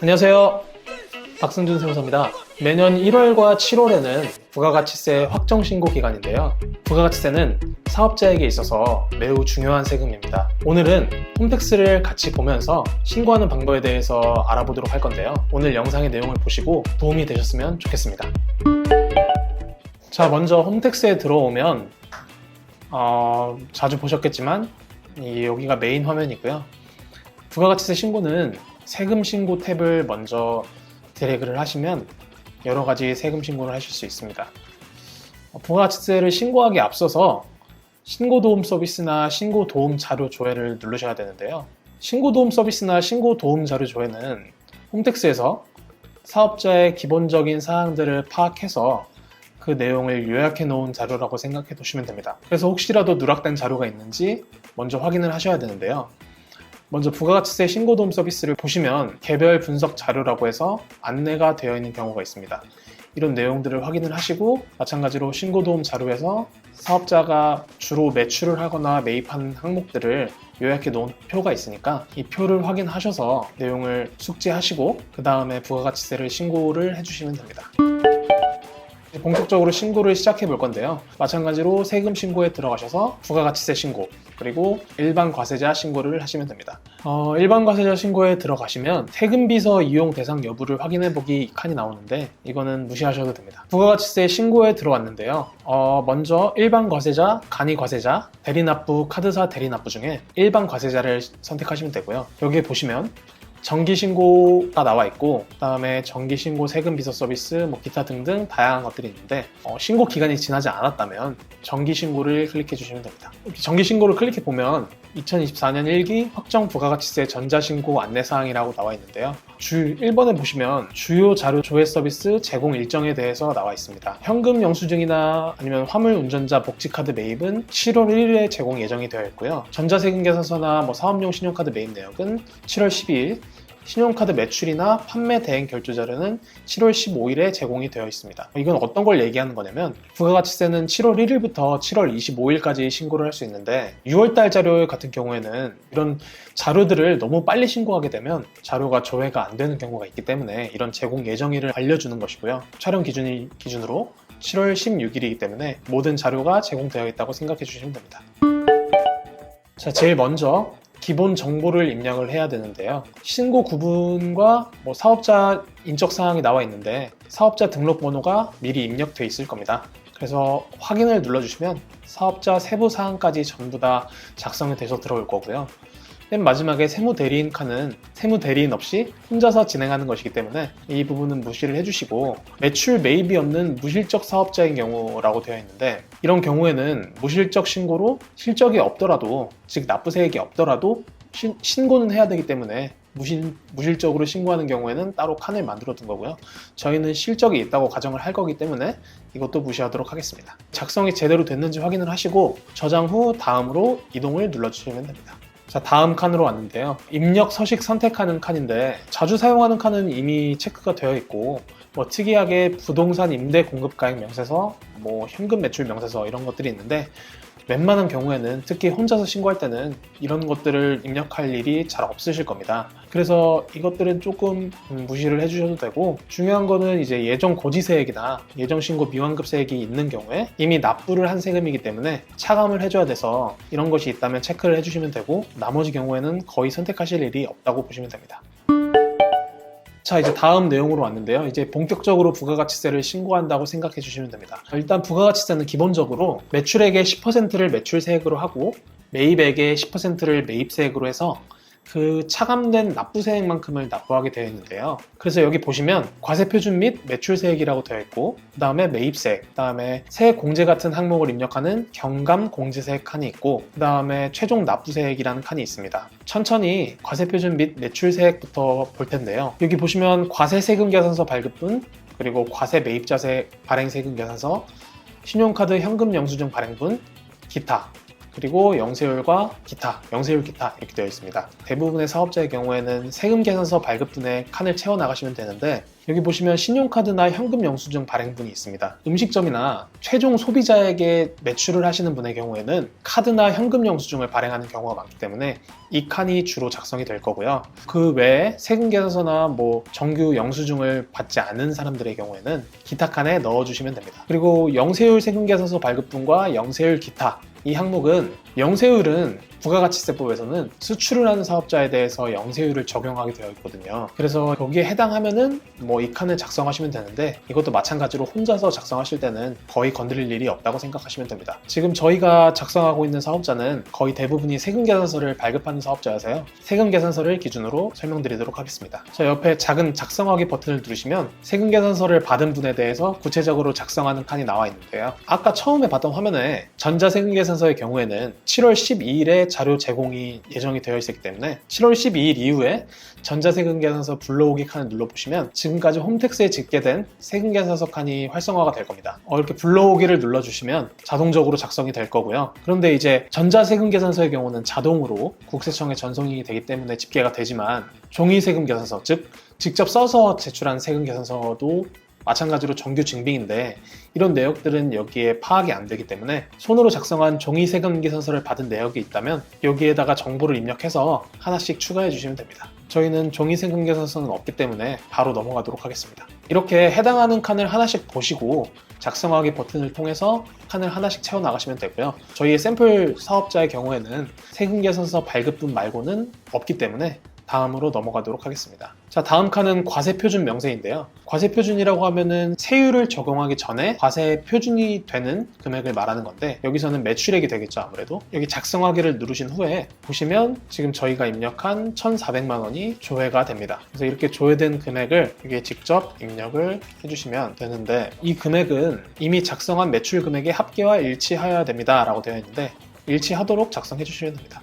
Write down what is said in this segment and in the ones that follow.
안녕하세요. 박승준 세무사입니다. 매년 1월과 7월에는 부가가치세 확정신고 기간인데요. 부가가치세는 사업자에게 있어서 매우 중요한 세금입니다. 오늘은 홈택스를 같이 보면서 신고하는 방법에 대해서 알아보도록 할 건데요. 오늘 영상의 내용을 보시고 도움이 되셨으면 좋겠습니다. 자, 먼저 홈택스에 들어오면 자주 보셨겠지만 여기가 메인 화면이고요. 부가가치세 신고는 세금 신고 탭을 먼저 드래그를 하시면 여러 가지 세금 신고를 하실 수 있습니다. 부가가치세를 신고하기 앞서서 신고도움 서비스나 신고도움 자료 조회를 누르셔야 되는데요. 신고도움 서비스나 신고도움 자료 조회는 홈택스에서 사업자의 기본적인 사항들을 파악해서 그 내용을 요약해 놓은 자료라고 생각해 두시면 됩니다. 그래서 혹시라도 누락된 자료가 있는지 먼저 확인을 하셔야 되는데요. 먼저 부가가치세 신고도움 서비스를 보시면 개별 분석 자료라고 해서 안내가 되어 있는 경우가 있습니다. 이런 내용들을 확인을 하시고 마찬가지로 신고도움 자료에서 사업자가 주로 매출을 하거나 매입한 항목들을 요약해 놓은 표가 있으니까 이 표를 확인하셔서 내용을 숙지하시고 그 다음에 부가가치세를 신고를 해주시면 됩니다. 본격적으로 신고를 시작해 볼 건데요. 마찬가지로 세금 신고에 들어가셔서 부가가치세 신고 그리고 일반 과세자 신고를 하시면 됩니다. 일반 과세자 신고에 들어가시면 세금비서 이용 대상 여부를 확인해 보기 칸이 나오는데 이거는 무시하셔도 됩니다. 부가가치세 신고에 들어왔는데요. 먼저 일반 과세자, 간이 과세자, 대리납부, 카드사 대리납부 중에 일반 과세자를 선택하시면 되고요. 여기에 보시면 정기신고가 나와 있고 그 다음에 정기신고 세금비서 서비스, 기타 등등 다양한 것들이 있는데 신고 기간이 지나지 않았다면 정기신고를 클릭해 주시면 됩니다. 정기신고를 클릭해 보면 2024년 1기 확정 부가가치세 전자신고 안내사항이라고 나와 있는데요. 1번에 보시면 주요 자료 조회 서비스 제공 일정에 대해서 나와 있습니다. 현금 영수증이나 아니면 화물 운전자 복지카드 매입은 7월 1일에 제공 예정이 되어 있고요. 전자세금 계산서나 사업용 신용카드 매입 내역은 7월 12일, 신용카드 매출이나 판매 대행 결제 자료는 7월 15일에 제공이 되어 있습니다. 이건 어떤 걸 얘기하는 거냐면 부가가치세는 7월 1일부터 7월 25일까지 신고를 할 수 있는데 6월달 자료 같은 경우에는 이런 자료들을 너무 빨리 신고하게 되면 자료가 조회가 안 되는 경우가 있기 때문에 이런 제공 예정일을 알려주는 것이고요. 촬영 기준으로 7월 16일이기 때문에 모든 자료가 제공되어 있다고 생각해 주시면 됩니다. 자, 제일 먼저 기본 정보를 입력을 해야 되는데요. 신고 구분과 사업자 인적 사항이 나와 있는데 사업자 등록번호가 미리 입력되어 있을 겁니다. 그래서 확인을 눌러주시면 사업자 세부 사항까지 전부 다 작성이 돼서 들어올 거고요. 맨 마지막에 세무대리인 칸은 세무대리인 없이 혼자서 진행하는 것이기 때문에 이 부분은 무시를 해주시고 매출 매입이 없는 무실적 사업자인 경우라고 되어 있는데 이런 경우에는 무실적 신고로 실적이 없더라도 즉 납부세액이 없더라도 신고는 해야 되기 때문에 무실적으로 신고하는 경우에는 따로 칸을 만들어 둔 거고요. 저희는 실적이 있다고 가정을 할 거기 때문에 이것도 무시하도록 하겠습니다. 작성이 제대로 됐는지 확인을 하시고 저장 후 다음으로 이동을 눌러주시면 됩니다. 자, 다음 칸으로 왔는데요. 입력 서식 선택하는 칸인데 자주 사용하는 칸은 이미 체크가 되어 있고 특이하게 부동산 임대 공급가액 명세서, 현금 매출 명세서 이런 것들이 있는데 웬만한 경우에는 특히 혼자서 신고할 때는 이런 것들을 입력할 일이 잘 없으실 겁니다. 그래서 이것들은 조금 무시를 해주셔도 되고 중요한 거는 이제 예정 고지세액이나 예정 신고 미환급세액이 있는 경우에 이미 납부를 한 세금이기 때문에 차감을 해줘야 돼서 이런 것이 있다면 체크를 해주시면 되고 나머지 경우에는 거의 선택하실 일이 없다고 보시면 됩니다. 자, 이제 다음 내용으로 왔는데요. 이제 본격적으로 부가가치세를 신고한다고 생각해 주시면 됩니다. 일단 부가가치세는 기본적으로 매출액의 10%를 매출세액으로 하고 매입액의 10%를 매입세액으로 해서 그 차감된 납부세액만큼을 납부하게 되어 있는데요. 그래서 여기 보시면 과세표준 및 매출세액이라고 되어 있고 그 다음에 매입세액, 그 다음에 세액공제 같은 항목을 입력하는 경감공제세액 칸이 있고 그 다음에 최종 납부세액이라는 칸이 있습니다. 천천히 과세표준 및 매출세액부터 볼 텐데요. 여기 보시면 과세세금 계산서 발급분, 그리고 과세 매입자세 발행세금 계산서, 신용카드 현금 영수증 발행분, 기타 그리고 영세율과 기타, 영세율 기타 이렇게 되어 있습니다. 대부분의 사업자의 경우에는 세금 계산서 발급분에 칸을 채워 나가시면 되는데 여기 보시면 신용카드나 현금 영수증 발행분이 있습니다. 음식점이나 최종 소비자에게 매출을 하시는 분의 경우에는 카드나 현금 영수증을 발행하는 경우가 많기 때문에 이 칸이 주로 작성이 될 거고요. 그 외에 세금 계산서나 정규 영수증을 받지 않은 사람들의 경우에는 기타 칸에 넣어주시면 됩니다. 그리고 영세율 세금 계산서 발급분과 영세율 기타, 이 항목은 영세율은 부가가치세법에서는 수출을 하는 사업자에 대해서 영세율을 적용하게 되어 있거든요. 그래서 거기에 해당하면은 이 칸을 작성하시면 되는데 이것도 마찬가지로 혼자서 작성하실 때는 거의 건드릴 일이 없다고 생각하시면 됩니다. 지금 저희가 작성하고 있는 사업자는 거의 대부분이 세금 계산서를 발급하는 사업자여서요. 세금 계산서를 기준으로 설명드리도록 하겠습니다. 자, 옆에 작은 작성하기 버튼을 누르시면 세금 계산서를 받은 분에 대해서 구체적으로 작성하는 칸이 나와 있는데요. 아까 처음에 봤던 화면에 전자세금 계산서의 경우에는 7월 12일에 자료 제공이 예정이 되어 있었기 때문에 7월 12일 이후에 전자세금 계산서 불러오기 칸을 눌러보시면 지금까지 홈택스에 집계된 세금 계산서 칸이 활성화가 될 겁니다. 이렇게 불러오기를 눌러주시면 자동적으로 작성이 될 거고요. 그런데 이제 전자세금 계산서의 경우는 자동으로 국세청에 전송이 되기 때문에 집계가 되지만 종이세금 계산서, 즉 직접 써서 제출한 세금 계산서도 마찬가지로 정규 증빙인데 이런 내역들은 여기에 파악이 안 되기 때문에 손으로 작성한 종이 세금 계산서를 받은 내역이 있다면 여기에다가 정보를 입력해서 하나씩 추가해 주시면 됩니다. 저희는 종이 세금 계산서는 없기 때문에 바로 넘어가도록 하겠습니다. 이렇게 해당하는 칸을 하나씩 보시고 작성하기 버튼을 통해서 칸을 하나씩 채워 나가시면 되고요. 저희의 샘플 사업자의 경우에는 세금 계산서 발급분 말고는 없기 때문에 다음으로 넘어가도록 하겠습니다. 자, 다음 칸은 과세표준 명세인데요. 과세표준이라고 하면은 세율을 적용하기 전에 과세표준이 되는 금액을 말하는 건데 여기서는 매출액이 되겠죠. 아무래도 여기 작성하기를 누르신 후에 보시면 지금 저희가 입력한 1,400만 원이 조회가 됩니다. 그래서 이렇게 조회된 금액을 여기에 직접 입력을 해주시면 되는데 이 금액은 이미 작성한 매출 금액의 합계와 일치하여야 됩니다 라고 되어 있는데 일치하도록 작성해 주시면 됩니다.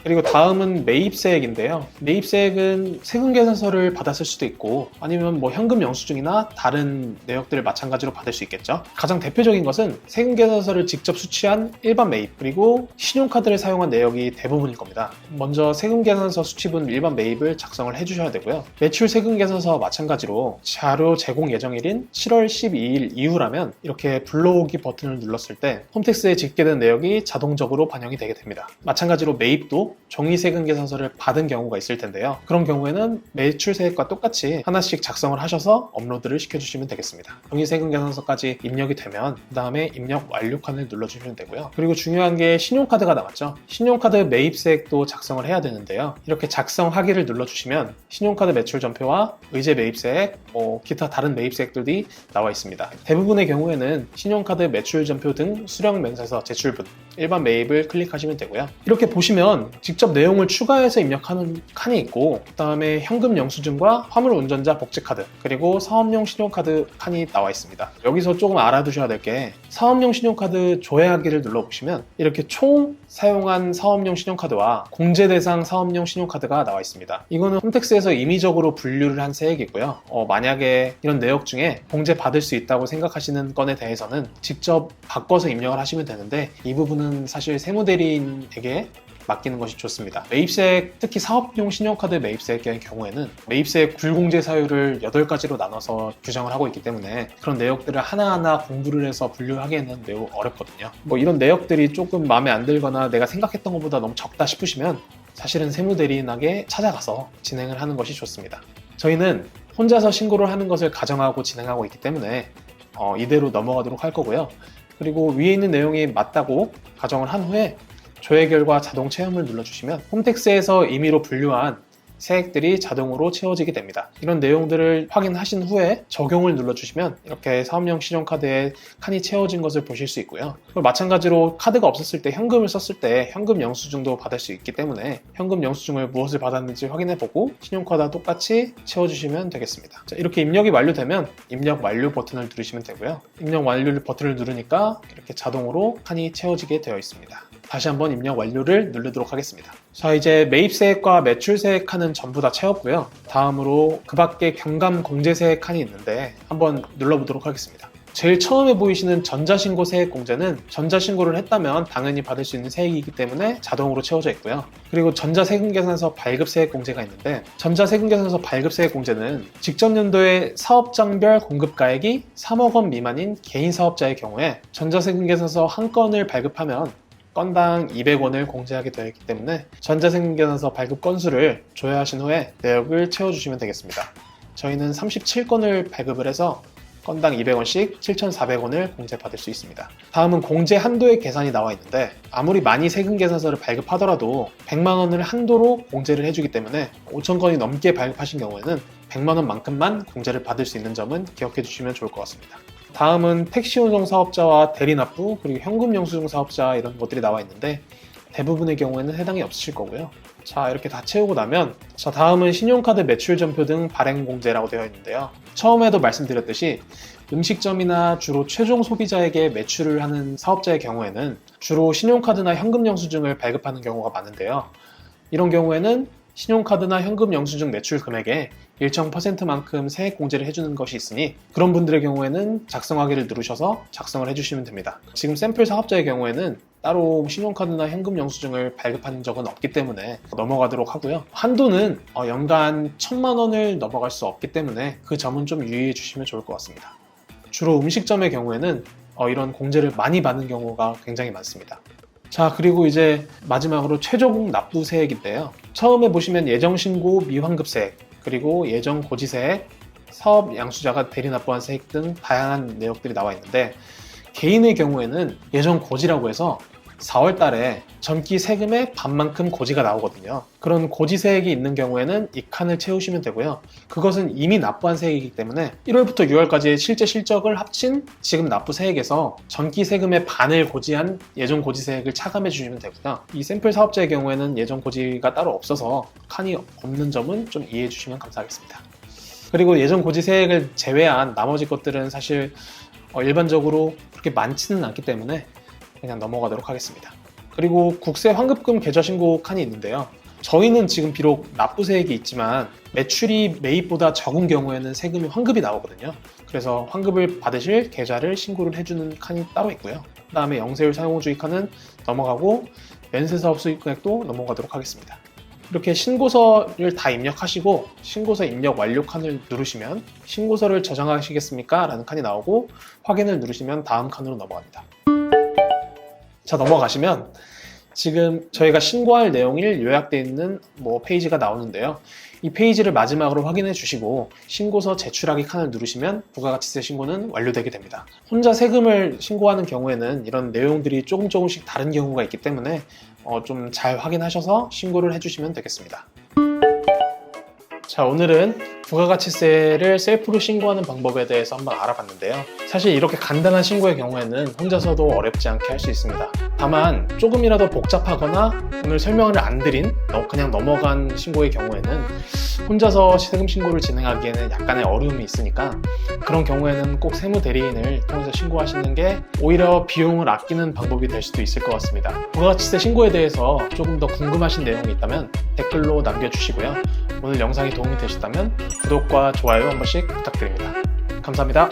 그리고 다음은 매입세액인데요. 매입세액은 세금 계산서를 받았을 수도 있고 아니면 현금 영수증이나 다른 내역들을 마찬가지로 받을 수 있겠죠. 가장 대표적인 것은 세금 계산서를 직접 수취한 일반 매입 그리고 신용카드를 사용한 내역이 대부분일 겁니다. 먼저 세금 계산서 수취분 일반 매입을 작성을 해주셔야 되고요. 매출 세금 계산서와 마찬가지로 자료 제공 예정일인 7월 12일 이후라면 이렇게 불러오기 버튼을 눌렀을 때 홈택스에 집계된 내역이 자동적으로 반영이 되게 됩니다. 마찬가지로 매입도 종이 세금 계산서를 받은 경우가 있을 텐데요. 그런 경우에는 매출세액과 똑같이 하나씩 작성을 하셔서 업로드를 시켜주시면 되겠습니다. 종이 세금 계산서까지 입력이 되면 그 다음에 입력 완료 칸을 눌러주시면 되고요. 그리고 중요한 게 신용카드가 남았죠. 신용카드 매입세액도 작성을 해야 되는데요. 이렇게 작성하기를 눌러주시면 신용카드 매출 전표와 의제 매입세액, 기타 다른 매입세액들이 나와 있습니다. 대부분의 경우에는 신용카드 매출 전표 등 수령 명세서 제출분, 일반 매입을 클릭하시면 되고요. 이렇게 보시면 직접 내용을 추가해서 입력하는 칸이 있고 그 다음에 현금 영수증과 화물운전자 복지카드 그리고 사업용 신용카드 칸이 나와 있습니다. 여기서 조금 알아두셔야 될 게 사업용 신용카드 조회하기를 눌러보시면 이렇게 총 사용한 사업용 신용카드와 공제 대상 사업용 신용카드가 나와 있습니다. 이거는 홈택스에서 임의적으로 분류를 한 세액이고요. 만약에 이런 내역 중에 공제 받을 수 있다고 생각하시는 건에 대해서는 직접 바꿔서 입력을 하시면 되는데 이 부분은 사실 세무대리인에게 맡기는 것이 좋습니다. 매입세액, 특히 사업용 신용카드 매입세액의 경우에는 매입세액 불공제 사유를 8가지로 나눠서 규정을 하고 있기 때문에 그런 내역들을 하나하나 공부를 해서 분류하기에는 매우 어렵거든요. 이런 내역들이 조금 마음에 안 들거나 내가 생각했던 것보다 너무 적다 싶으시면 사실은 세무대리인에게 찾아가서 진행을 하는 것이 좋습니다. 저희는 혼자서 신고를 하는 것을 가정하고 진행하고 있기 때문에 이대로 넘어가도록 할 거고요. 그리고 위에 있는 내용이 맞다고 가정을 한 후에 조회 결과 자동 체험을 눌러주시면 홈택스에서 임의로 분류한 세액들이 자동으로 채워지게 됩니다. 이런 내용들을 확인하신 후에 적용을 눌러주시면 이렇게 사업용 신용카드에 칸이 채워진 것을 보실 수 있고요. 그리고 마찬가지로 카드가 없었을 때 현금을 썼을 때 현금 영수증도 받을 수 있기 때문에 현금 영수증을 무엇을 받았는지 확인해보고 신용카드와 똑같이 채워주시면 되겠습니다. 자, 이렇게 입력이 완료되면 입력 완료 버튼을 누르시면 되고요. 입력 완료 버튼을 누르니까 이렇게 자동으로 칸이 채워지게 되어 있습니다. 다시 한번 입력 완료를 누르도록 하겠습니다. 자, 이제 매입세액과 매출세액 칸은 전부 다 채웠고요. 다음으로 그 밖에 경감 공제세액 칸이 있는데 한번 눌러보도록 하겠습니다. 제일 처음에 보이시는 전자신고 세액공제는 전자신고를 했다면 당연히 받을 수 있는 세액이기 때문에 자동으로 채워져 있고요. 그리고 전자세금계산서 발급세액공제가 있는데, 전자세금계산서 발급세액공제는 직전 연도에 사업장별 공급가액이 3억 원 미만인 개인사업자의 경우에 전자세금계산서 한 건을 발급하면 건당 200원을 공제하게 되어 있기 때문에 전자세금계산서 발급 건수를 조회하신 후에 내역을 채워주시면 되겠습니다. 저희는 37건을 발급을 해서 건당 200원씩 7,400원을 공제받을 수 있습니다. 다음은 공제 한도의 계산이 나와 있는데, 아무리 많이 세금계산서를 발급하더라도 100만 원을 한도로 공제를 해주기 때문에 5,000건이 넘게 발급하신 경우에는 100만 원만큼만 공제를 받을 수 있는 점은 기억해 주시면 좋을 것 같습니다. 다음은 택시운송 사업자와 대리납부, 그리고 현금 영수증 사업자, 이런 것들이 나와 있는데 대부분의 경우에는 해당이 없으실 거고요. 자, 이렇게 다 채우고 나면, 자, 다음은 신용카드 매출 전표 등 발행 공제라고 되어 있는데요. 처음에도 말씀드렸듯이 음식점이나 주로 최종 소비자에게 매출을 하는 사업자의 경우에는 주로 신용카드나 현금 영수증을 발급하는 경우가 많은데요. 이런 경우에는 신용카드나 현금 영수증 매출 금액에 일정 %만큼 세액 공제를 해주는 것이 있으니, 그런 분들의 경우에는 작성하기를 누르셔서 작성을 해주시면 됩니다. 지금 샘플 사업자의 경우에는 따로 신용카드나 현금 영수증을 발급한 적은 없기 때문에 넘어가도록 하고요. 한도는 연간 1,000만 원을 넘어갈 수 없기 때문에 그 점은 좀 유의해 주시면 좋을 것 같습니다. 주로 음식점의 경우에는 이런 공제를 많이 받는 경우가 굉장히 많습니다. 자, 그리고 이제 마지막으로 최종 납부세액인데요. 처음에 보시면 예정신고 미환급세액, 그리고 예정고지세액, 사업 양수자가 대리납부한 세액 등 다양한 내역들이 나와 있는데, 개인의 경우에는 예정고지라고 해서 4월 달에 전기 세금의 반만큼 고지가 나오거든요. 그런 고지세액이 있는 경우에는 이 칸을 채우시면 되고요. 그것은 이미 납부한 세액이기 때문에 1월부터 6월까지의 실제 실적을 합친 지금 납부 세액에서 전기 세금의 반을 고지한 예정 고지세액을 차감해 주시면 되고요. 이 샘플 사업자의 경우에는 예정 고지가 따로 없어서 칸이 없는 점은 좀 이해해 주시면 감사하겠습니다. 그리고 예정 고지세액을 제외한 나머지 것들은 사실 일반적으로 그렇게 많지는 않기 때문에 그냥 넘어가도록 하겠습니다. 그리고 국세 환급금 계좌 신고 칸이 있는데요. 저희는 지금 비록 납부세액이 있지만 매출이 매입보다 적은 경우에는 세금이 환급이 나오거든요. 그래서 환급을 받으실 계좌를 신고를 해주는 칸이 따로 있고요. 그 다음에 영세율 사용주의 칸은 넘어가고 면세사업 수익금액도 넘어가도록 하겠습니다. 이렇게 신고서를 다 입력하시고 신고서 입력 완료 칸을 누르시면 신고서를 저장하시겠습니까? 라는 칸이 나오고 확인을 누르시면 다음 칸으로 넘어갑니다. 자, 넘어가시면 지금 저희가 신고할 내용이 요약되어 있는 페이지가 나오는데요. 이 페이지를 마지막으로 확인해 주시고 신고서 제출하기 칸을 누르시면 부가가치세 신고는 완료되게 됩니다. 혼자 세금을 신고하는 경우에는 이런 내용들이 조금씩 다른 경우가 있기 때문에 좀 잘 확인하셔서 신고를 해주시면 되겠습니다. 자, 오늘은 부가가치세를 셀프로 신고하는 방법에 대해서 한번 알아봤는데요. 사실 이렇게 간단한 신고의 경우에는 혼자서도 어렵지 않게 할 수 있습니다. 다만 조금이라도 복잡하거나 오늘 설명을 안 드린 그냥 넘어간 신고의 경우에는 혼자서 세금 신고를 진행하기에는 약간의 어려움이 있으니까 그런 경우에는 꼭 세무대리인을 통해서 신고하시는 게 오히려 비용을 아끼는 방법이 될 수도 있을 것 같습니다. 부가가치세 신고에 대해서 조금 더 궁금하신 내용이 있다면 댓글로 남겨주시고요. 오늘 영상이 도움이 되셨다면 구독과 좋아요 한 번씩 부탁드립니다. 감사합니다.